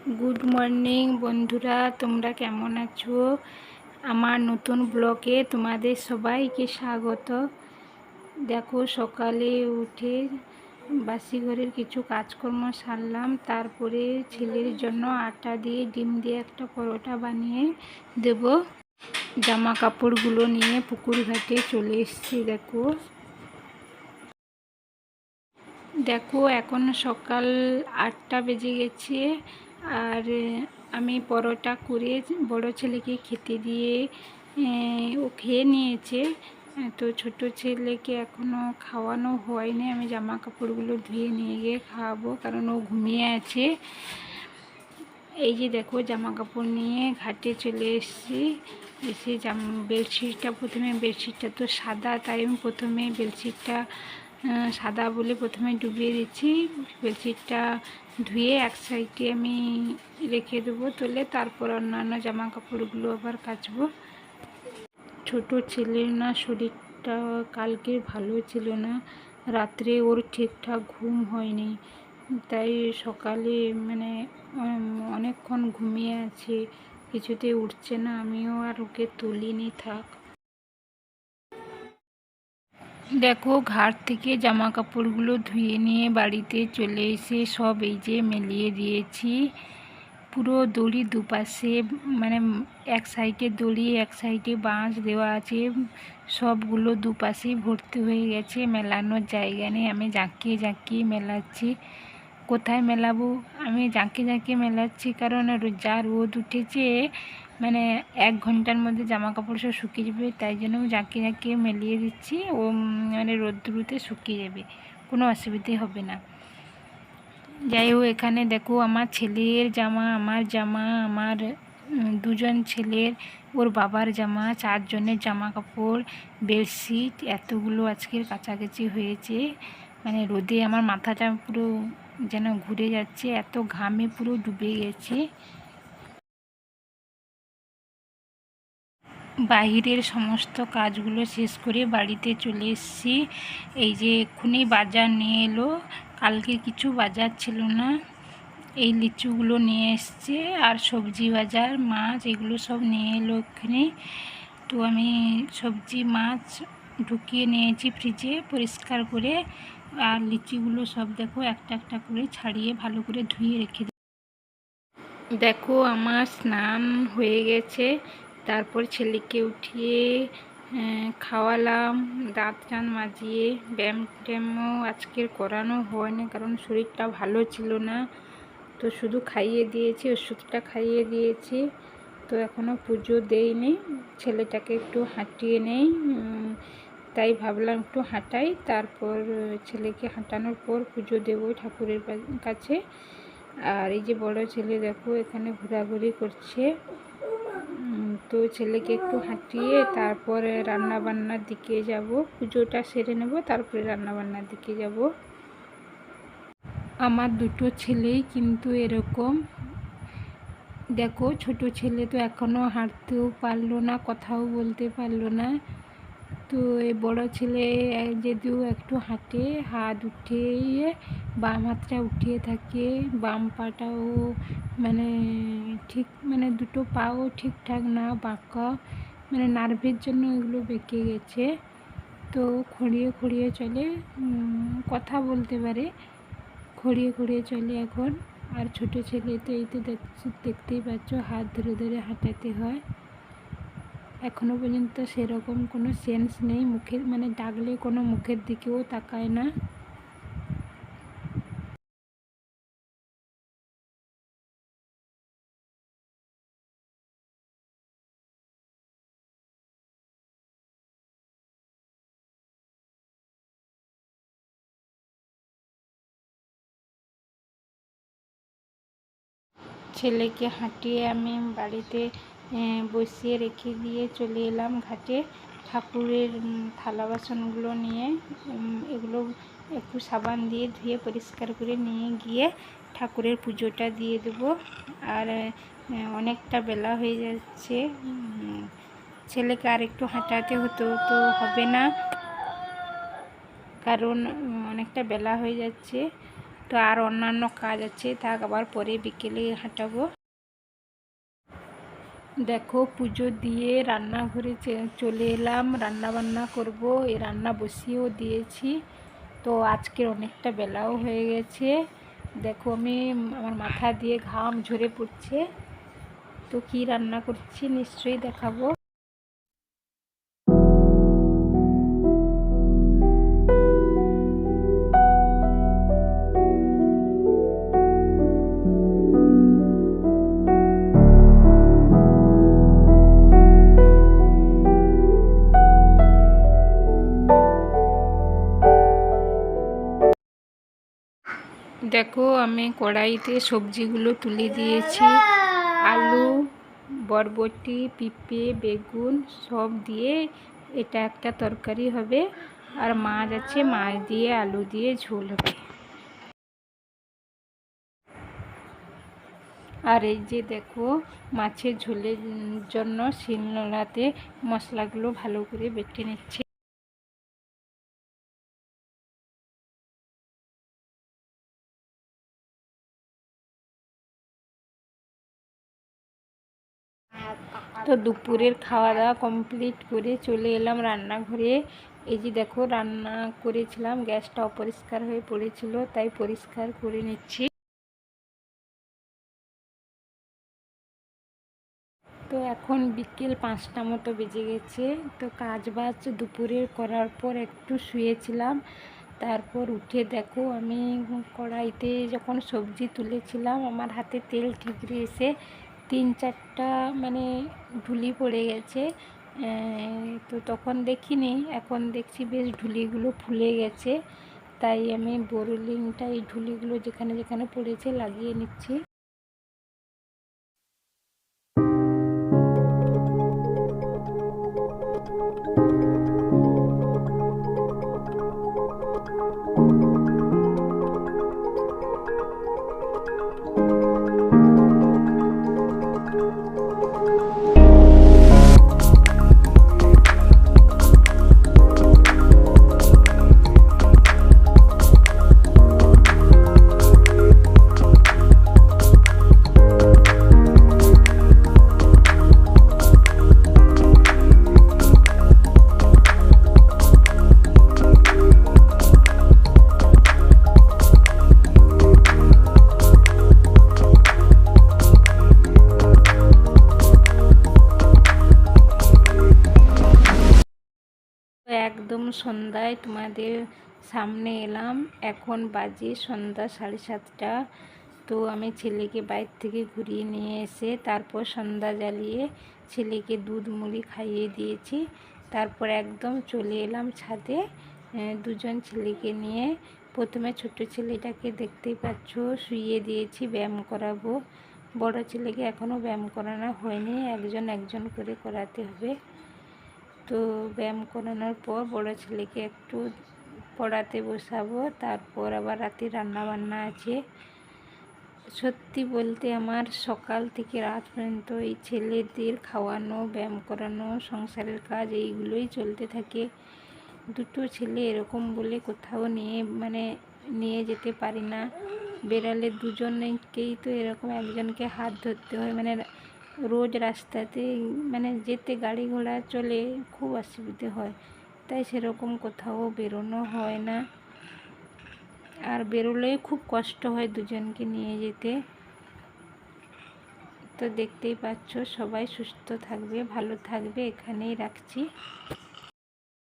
Good morning বন্ধুরা, তোমরা কেমন আছো? আমার নতুন ব্লগে তোমাদের সবাইকে স্বাগত। দেখো, সকালে উঠে বাসি ঘরের কিছু কাজকর্ম সারলাম, তারপরে ছেলের জন্য আটা দিয়ে ডিম দিয়ে একটা পরোটা বানিয়ে দেব। জামা কাপড়গুলো নিয়ে পুকুর ঘাটে চলে এসেছি। দেখো এখন সকাল 8টা বেজে গেছে, আর আমি পরোটা করে বড় ছেলেকে খেতে দিয়ে ও খেয়ে নিয়েছে। তো ছোট ছেলেকে এখনও খাওয়ানো হয়নি। আমি জামা কাপড়গুলো ধুয়ে নিয়ে গিয়ে খাওয়াবো, কারণ ও ঘুমিয়ে আছে। এই যে দেখো, জামা কাপড় নিয়ে ঘাটে চলে এসেছি। এসে বেডশিটটা তো সাদা, তাই আমি প্রথমে বেডশিটটা সাদা বলে প্রথমে ডুবিয়ে দিচ্ছি। বেডশিটটা ধুয়ে এক সাইডে আমি রেখে দেবো তুলে, তারপর অন্যান্য জামা কাপড়গুলো আবার কাচবো। ছোট ছেলের না শরীরটা কালকে ভালো ছিল না, রাত্রে ওর ঠিকঠাক ঘুম হয়নি, তাই সকালে অনেকক্ষণ ঘুমিয়ে আছে, কিছুতেই উঠছে না। আমিও আর ওকে তুলিনি। থাক, দেখো ঘাট থেকে জামা কাপড়গুলো ধুয়ে নিয়ে বাড়িতে চলে এসে সব এই যে মেলিয়ে দিয়েছি। পুরো দড়ি দুপাশে, এক সাইডে দড়ি এক সাইডে বাঁশ দেওয়া আছে, সবগুলো দুপাশেই ভর্তি হয়ে গেছে, মেলানোর জায়গা নেই। আমি জাঁকিয়ে জাঁকিয়ে মেলাচ্ছি। কোথায় মেলাবো? আমি জাঁকিয়ে জাঁকিয়ে মেলাচ্ছি, কারণ যা রোদ উঠেছে, 1 ঘন্টার মধ্যে জামা কাপড় সব শুকিয়ে যাবে, তাই জন্য আমি জাঁকিয়ে জাঁকিয়ে মেলিয়ে দিচ্ছি। ও রোদ্দুরুতে শুকিয়ে যাবে, কোনো অসুবিধে হবে না। যাই হোক, এখানে দেখো আমার ছেলের জামা, আমার জামা, আমার দুজন ছেলের, ওর বাবার জামা, 4 জনের জামা কাপড়, বেডশিট এতগুলো আজকের কাছাকাছি হয়েছে। রোদে আমার মাথাটা পুরো যেন ঘুরে যাচ্ছে, এত ঘামে পুরো ডুবে গেছে। বাহিরের সমস্ত কাজগুলো শেষ করে বাড়িতে চলে এসেছি। এই যে এক্ষুনি বাজার নিয়ে এলো, কালকে কিছু বাজার ছিল না। এই লিচুগুলো নিয়ে এসছে, আর সবজি বাজার, মাছ, এগুলো সব নিয়ে এলো এক্ষুনি। তো আমি সবজি মাছ ঢুকিয়ে নিয়েছি ফ্রিজে পরিষ্কার করে, আর লিচিগুলো সব দেখো একটা একটা করে ছাড়িয়ে ভালো করে ধুয়ে রেখে দিই। দেখো আমার স্নান হয়ে গেছে, তারপর ছেলেকে উঠিয়ে খাওয়ালাম, দাঁত টান মাজিয়ে। ব্যায়াম ট্যায়ামও আজকের করানো হয়নি, কারণ শরীরটা ভালো ছিল না। তো শুধু খাইয়ে দিয়েছি, ওষুধটা খাইয়ে দিয়েছি। তো এখনও পুজো দেইনি, ছেলেটাকে একটু হাঁটিয়ে নেই, তাই ভাবলাম একটু হাঁটাই, তারপর ছেলেকে হাঁটানোর পর পুজো দেবো ঠাকুরের কাছে। আর এই যে বড় ছেলে দেখো এখানে ঘোরাঘুরি করছে। তো ছেলেকে একটু হাঁটিয়ে তারপরে রান্নাবান্নার দিকে যাব, পুজোটা সেরে নেব, তারপরে রান্নাবান্নার দিকে যাব। আমার দুটো ছেলেই কিন্তু এরকম। দেখো, ছোট ছেলে তো এখনও হাঁটতেও পারলো না, কথাও বলতে পারলো না। তো এই বড় ছেলে যদিও একটু হাঁটে, হাত উঠিয়ে বাম হাতটা উঠিয়ে থাকে, বাম পাটাও ঠিক দুটো পাও ঠিকঠাক না, বাঁকা, নার্ভের জন্য এগুলো বেঁকে গেছে। তো খড়িয়ে খড়িয়ে চলে, কথা বলতে পারে, খড়িয়ে খড়িয়ে চলে এখন। আর ছোট ছেলে তো এই তো দেখতেই পাচ্ছ, হাত ধরে ধরে হাঁটাতে হয়। এখনও পর্যন্ত সেরকম কোনো সেন্স নেই, মুখের ডাকলে কোনো মুখের দিকেও তাকায় না। ছেলেকে হাঁটিয়ে আমি বাড়িতে বসিয়ে রেখে দিয়ে চলে এলাম ঘাটে, ঠাকুরের থালা বাসনগুলো নিয়ে। এগুলো একটু সাবান দিয়ে ধুয়ে পরিষ্কার করে নিয়ে গিয়ে ঠাকুরের পুজোটা দিয়ে দেবো। আর অনেকটা বেলা হয়ে যাচ্ছে, ছেলেকে আর একটু হাঁটাতে হতো, তো হবে না, কারণ অনেকটা বেলা হয়ে যাচ্ছে। তো আর অন্যান্য কাজ আছে, তা আবার পরে বিকেলে হাঁটাবো। দেখো পুজো দিয়ে রান্নাঘরে চলে এলাম, রান্না বান্না করব। এই রান্না বসিয়েও দিয়েছি। তো আজকের অনেকটা বেলাও হয়ে গেছে। দেখো আমার মাথা দিয়ে ঘাম ঝরে পড়ছে। তো কি রান্না করছি নিশ্চয়ই দেখাবো। দেখো আমি কড়াইতে সবজিগুলো তুলে দিয়েছি। আলু, বরবটি, পেঁপে, বেগুন সব দিয়ে এটা একটা তরকারি হবে। আর মাছ আছে, মাছ দিয়ে আলু দিয়ে ঝোল হবে। আর এই যে দেখো মাছের ঝোলের জন্য শিলনোড়াতে মশলাগুলো ভালো করে বেটে নিচ্ছে। তো দুপুরের খাওয়া দাওয়া কমপ্লিট করে চলে এলাম রান্নাঘরে। এই যে দেখো রান্না করেছিলাম, গ্যাসটা অপরিষ্কার হয়ে পড়েছিল, তাই পরিষ্কার করে নিচ্ছি। তো এখন বিকেল 5টা মতো বেজে গেছে। তো কাজ বাজ দুপুরের করার পর একটু শুয়েছিলাম। তারপর উঠে দেখো আমি কড়াইতে যখন সবজি তুলেছিলাম, আমার হাতে তেল ঠিকরে এসে 3-4টা মানে ঢুলি পড়ে গেছে। তো তখন দেখিনি, এখন দেখছি বেশ ঢুলিগুলো ফুলে গেছে। তাই আমি বোরোলিনটা এই ঢুলিগুলো যেখানে যেখানে পড়েছে লাগিয়ে নিচ্ছি। একদম সন্ধ্যায় তোমাদের সামনে এলাম। এখন বাজে সন্ধ্যা 7:30। তো আমি ছেলেকে বাইরে থেকে ঘুরিয়ে নিয়ে এসে তারপর সন্ধ্যা জ্বালিয়ে ছেলেকে দুধ মুড়ি খাইয়ে দিয়েছি। তারপর একদম চলে এলাম ছাদে দুজন ছেলেকে নিয়ে। প্রথমে ছোট ছেলেটাকে দেখতেই পাচ্ছ শুইয়ে দিয়েছি, ব্যায়াম করাবো। বড় ছেলেকে এখনও ব্যায়াম করানো হয়নি, একজন একজন করে করাতে হবে। তো ব্যায়াম করানোর পর বড় ছেলেকে একটু পড়াতে বসাবো। তারপর আবার রাতে রান্না বান্না আছে। সত্যি বলতে আমার সকাল থেকে রাত পর্যন্ত এই ছেলেদের খাওয়ানো, ব্যায়াম করানো, সংসারের কাজ এইগুলোই চলতে থাকে। দুটো ছেলে এরকম বলে কোথাও নিয়ে যেতে পারি না। বেরালে দুজনকেই তো এরকম একজনকে হাত ধরতে হয়। রোজ রাস্তাতে যেতে গাড়ি ঘোড়া চলে খুব অসুবিধে হয়, তাই সেরকম কোথাও বেরোনো হয় না। আর বেরোলেই খুব কষ্ট হয় দুজনকে নিয়ে যেতে। তো দেখতেই পাচ্ছ, সবাই সুস্থ থাকবে, ভালো থাকবে। এখানেই রাখছি।